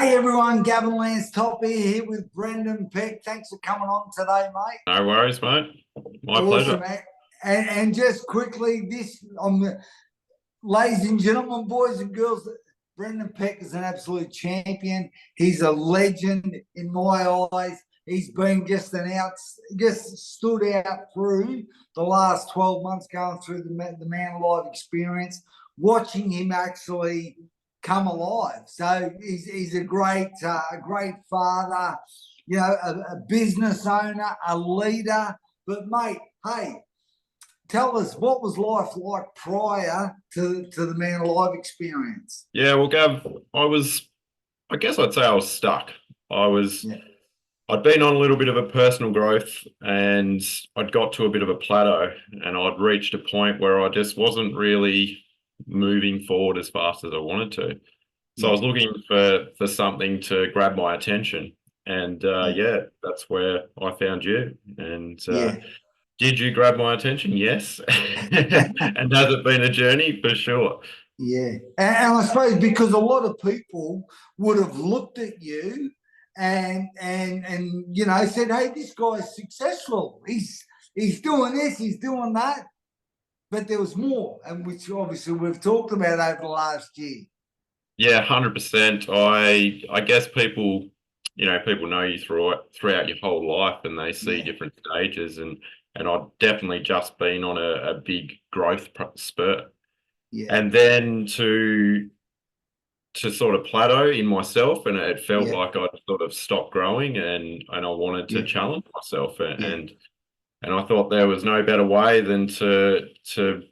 Hey everyone, Gavin Lance Top here with Brendan Peck. Thanks for coming on today, mate. No worries, mate. My Awesome, pleasure. mate. And just quickly, ladies and gentlemen, boys and girls, Brendan Peck is an absolute champion. He's a legend in my eyes. He's been just stood out through the last 12 months going through the Man Alive experience, watching him actually come alive. So he's a great father, a business owner, a leader. But mate, hey, tell us, what was life like prior to the Man Alive experience? Yeah, well, Gav, I guess I'd say I was stuck. I was, Yeah, I'd been on a little bit of a personal growth and I'd got to a bit of a plateau and I'd reached a point where I just wasn't really moving forward as fast as I wanted to. So I yeah, was looking for something to grab my attention. And yeah, yeah, that's where I found you. And yeah. did you grab my attention? Yes. And has it been a journey? For sure. Yeah, and I suppose because a lot of people would have looked at you and said, "Hey, this guy's successful. He's doing this, he's doing that." But there was more, and which obviously we've talked about over the last year. Yeah, 100%. I guess people know you throughout your whole life and they see Yeah, different stages and I've definitely just been on a big growth spurt. yeah, And then to sort of plateau in myself and it felt yeah, like I'd sort of stopped growing and I wanted to yeah, challenge myself yeah, and I thought there was no better way than to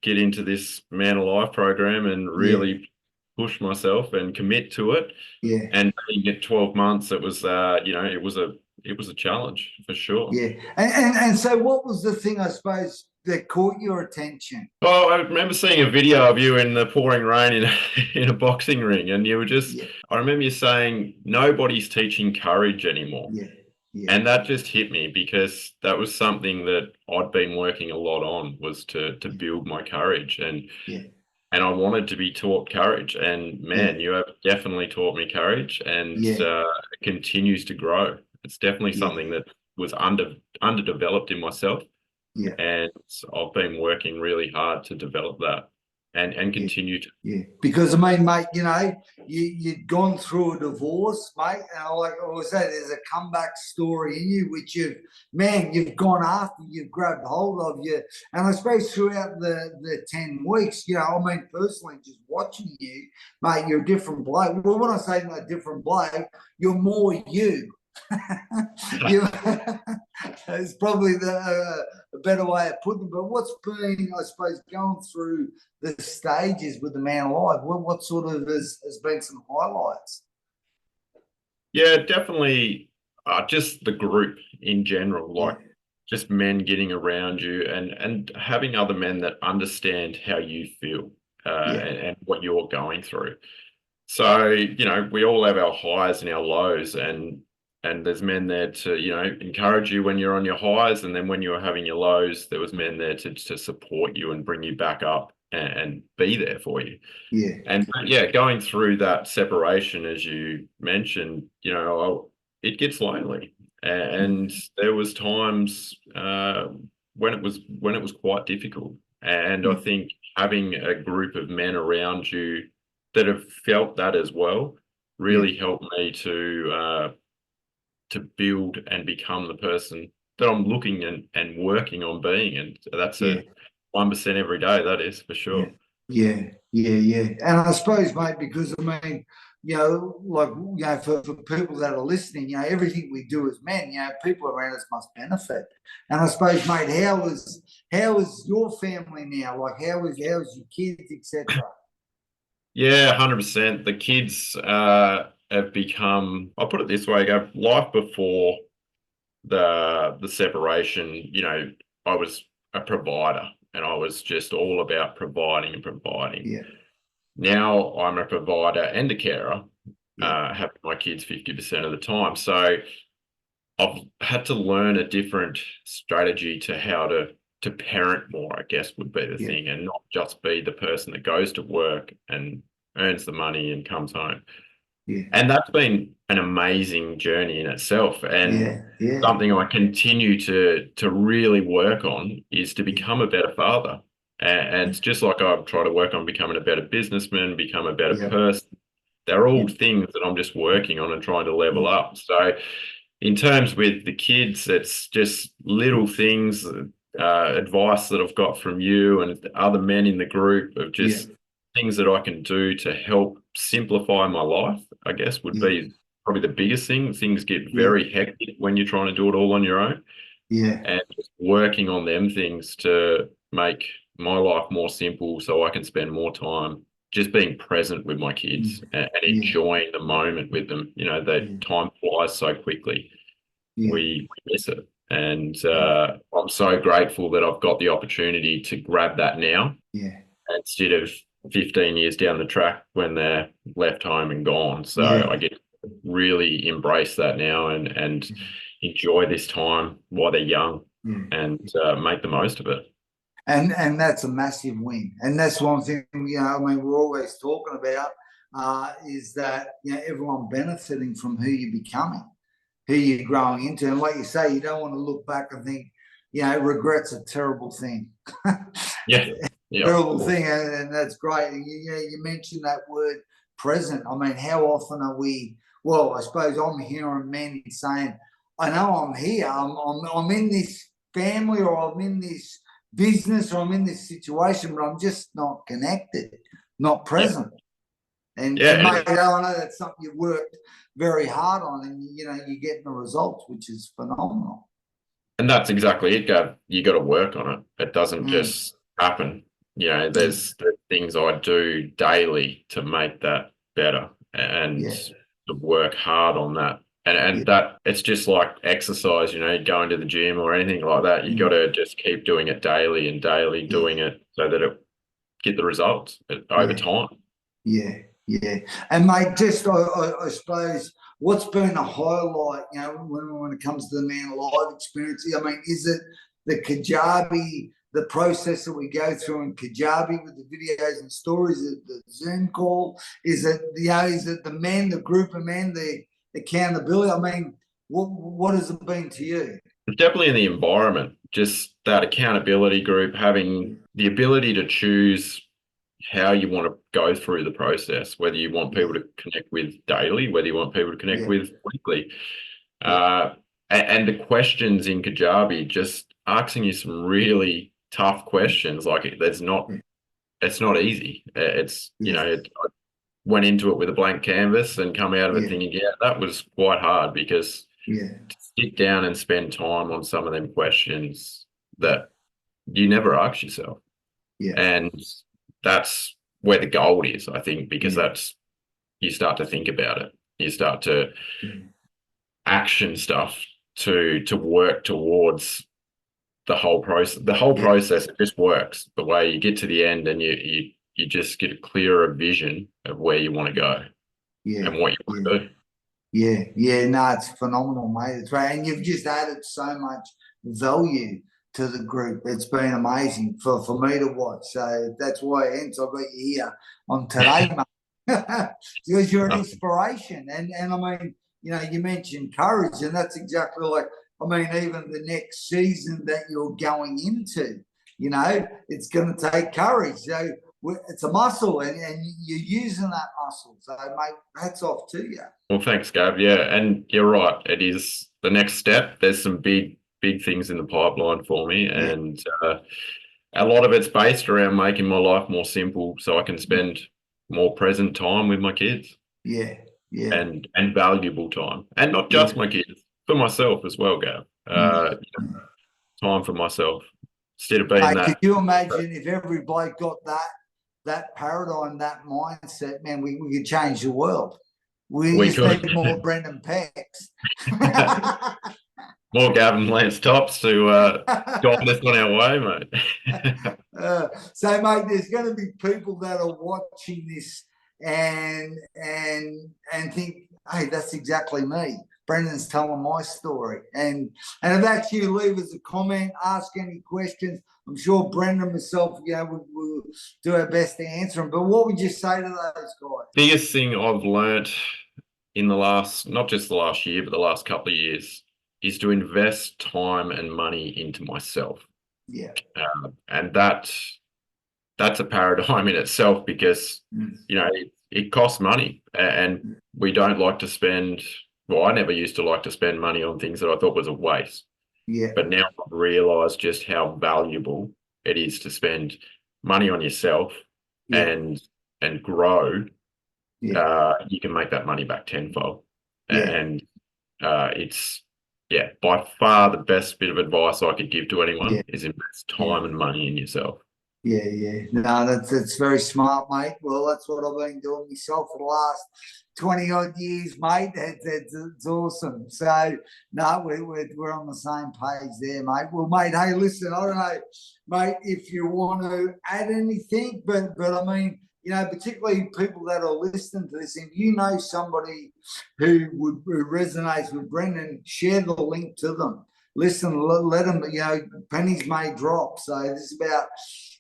get into this Man Alive program and yeah, really push myself and commit to it. yeah. And being at 12 months, it was it was a challenge for sure. Yeah, and so what was the thing I suppose that caught your attention? Oh, I remember seeing a video of you in the pouring rain in in a boxing ring, and you were just. Yeah, I remember you saying nobody's teaching courage anymore. yeah, yeah, And that just hit me because that was something that I'd been working a lot on was to build my courage yeah, and I wanted to be taught courage. And yeah, man, you have definitely taught me courage and yeah, it continues to grow. It's definitely yeah, something that was underdeveloped in myself. yeah, And I've been working really hard to develop that and yeah. continue to. Yeah, because I mean, mate, you'd gone through a divorce, mate, and like I always say, there's a comeback story in you, which you've gone after, you've grabbed hold of you, and I suppose throughout the 10 weeks, I mean, personally, just watching you, mate, you're a different bloke. Well, when I say a different bloke, you're more you. you it's probably a better way of putting it. But what's been, I suppose, going through the stages with the Man Alive? What sort of has been some highlights? Yeah, definitely. Just the group in general, Yeah, like just men getting around you and having other men that understand how you feel yeah, and what you're going through. So, we all have our highs and our lows, and there's men there to, encourage you when you're on your highs, and then when you're having your lows, there was men there to support you and bring you back up and be there for you. yeah, And yeah, going through that separation, as you mentioned, it gets lonely. And there was times when it was quite difficult. And I yeah, think having a group of men around you that have felt that as well yeah, really helped me to build and become the person that I'm looking and working on being. And that's yeah. a 1% every day, that is for Yeah, sure. yeah, yeah. And I suppose, mate, because I mean, for people that are listening, everything we do as men, people around us must benefit. And I suppose, mate, how is your family now? Like, how's your kids, etc. Yeah, 100%. The kids have become, I'll put it this way, Gav, life before the separation, I was a provider and I was just all about providing and providing. Yeah, Now I'm a provider and a carer, yeah, having my kids 50% of the time. So I've had to learn a different strategy to how to parent more, I guess would be the yeah, thing, and not just be the person that goes to work and earns the money and comes home. Yeah. And that's been an amazing journey in itself. And Yeah. Yeah. something I continue to really work on is to become a better father. And it's just like I try to work on becoming a better businessman, become a better Yeah. person. They're Yeah. all things that I'm just working on and trying to level Yeah. up. So in terms with the kids, it's just little things, advice that I've got from you and other men in the group of Yeah. just things that I can do to help simplify my life, I guess would Yeah. be probably the biggest thing. Things get Yeah. very hectic when you're trying to do it all on your own, Yeah. and just working on them things to make my life more simple so I can spend more time just being present with my kids and Yeah. enjoying the moment with them. You know, that Yeah. time flies so quickly. Yeah. We miss it. And Yeah. I'm so grateful that I've got the opportunity to grab that now Yeah. instead of 15 years down the track when they're left home and gone. So Yeah. I get to really embrace that now and enjoy this time while they're young Yeah. and make the most of it. And that's a massive win. And that's one thing, I mean, we're always talking about is that, everyone benefiting from who you're becoming, who you're growing into. And like you say, you don't want to look back and think, regret's a terrible thing. Yeah. Yeah. Terrible thing. And that's great. And you mentioned that word present. I mean, how often are we, well, I suppose I'm hearing men saying, I know I'm here, I'm in this family, or I'm in this business, or I'm in this situation, but I'm just not connected, not present. And Yeah. mate, I know that's something you worked very hard on, and you're getting the results, which is phenomenal. And that's exactly it, Gav. You got to work on it. It doesn't just happen. There's things I do daily to make that better and to work hard on that. And that it's just like exercise, going to the gym or anything like that. You got to just keep doing it daily and daily, doing it so that it get the results over time. Yeah, yeah. And mate, just I suppose, what's been a highlight, when it comes to the Man Alive experience? I mean, is it the Kajabi, the process that we go through in Kajabi with the videos and stories, the Zoom call? Is it the men, the group of men, the accountability? I mean, what has it been to you? It's definitely in the environment, just that accountability group, having the ability to choose how you want to go through the process, whether you want people to connect with daily, whether you want people to connect with weekly. And the questions in Kajabi, just asking you some really tough questions. Like it's not easy. I went into it with a blank canvas and come out of it thinking, that was quite hard, because to sit down and spend time on some of them questions that you never ask yourself. And that's where the gold is, I think, because that's, you start to think about it. You start to action stuff to work towards the whole process. The whole process, it just works the way you get to the end, and you just get a clearer vision of where you want to go and what you want to do. No, it's phenomenal, mate. It's right. And you've just added so much value to the group. It's been amazing for me to watch. So that's why, hence, I got you here on today, mate. Because you're an inspiration. And I mean, you mentioned courage, and that's exactly like, I mean, even the next season that you're going into, it's going to take courage. So it's a muscle, and you're using that muscle. So, mate, hats off to you. Well, thanks, Gav. Yeah, and you're right. It is the next step. There's some big things in the pipeline for me, and a lot of it's based around making my life more simple so I can spend more present time with my kids. And valuable time, and not just my kids, for myself as well, Gav. Time for myself instead of being that. Could you imagine if every bloke got that paradigm, that mindset? Man, we could change the world. We just need more Brendan Pecks. More Gavin Lance Tops to guide us on our way, mate. So, mate, there's going to be people that are watching this and think, hey, that's exactly me. Brendan's telling my story. And if actually leave us a comment, ask any questions, I'm sure Brendan and myself, we'll do our best to answer them. But what would you say to those guys? Biggest thing I've learnt in the last, not just the last year, but the last couple of years, is to invest time and money into myself. Yeah. And that's a paradigm in itself because, you know, it costs money and we don't like to spend, well, I never used to like to spend money on things that I thought was a waste. Yeah. But now I've realized just how valuable it is to spend money on yourself and grow. You can make that money back tenfold. And it's, by far the best bit of advice I could give to anyone is invest time and money in yourself. Yeah. No, that's very smart, mate. Well, that's what I've been doing myself for the last 20 odd years, mate. It's awesome. So, no, we're on the same page there, mate. Well, mate, hey, listen, I don't know, mate, if you want to add anything, but I mean, you know, particularly people that are listening to this, if you know somebody who resonates with Brendan, share the link to them. Listen, let them, you know, pennies may drop. So this is about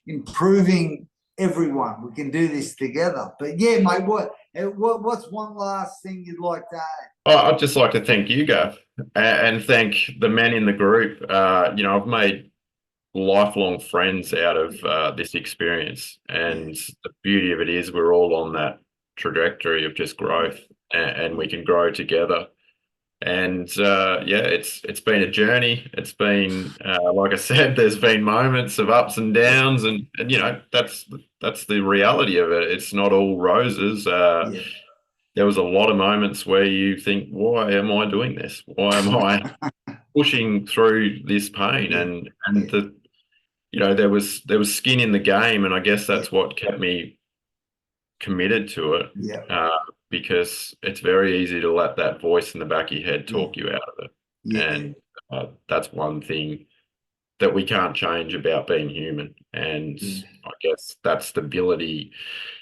improving everyone. We can do this together. But yeah, mate, what's one last thing you'd like to add? I'd just like to thank you, Gav, and thank the men in the group. You know, I've made lifelong friends out of this experience, and the beauty of it is we're all on that trajectory of just growth, and we can grow together. And it's been a journey. It's been like I said, there's been moments of ups and downs, and you know that's the reality of it. It's not all roses. There was a lot of moments where you think, why am I doing this? Why am I pushing through this pain? And the, you know, there was skin in the game, and I guess that's what kept me committed to it. Because it's very easy to let that voice in the back of your head talk you out of it. And that's one thing that we can't change about being human. And I guess that's the ability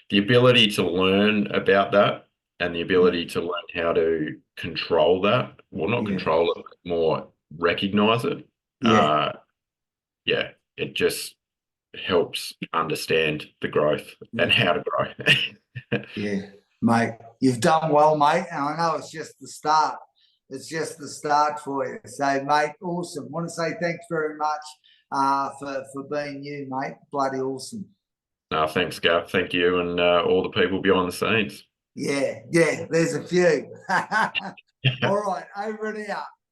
to learn about that, and the ability to learn how to control that. Well, not control it, but more recognize it. It just helps understand the growth and how to grow. Mate, you've done well, mate. And I know it's just the start. It's just the start for you. So, mate, awesome. Want to say thanks very much for being you, mate. Bloody awesome. No, thanks, Gav. Thank you, and all the people behind the scenes. Yeah, there's a few. All right, over and out.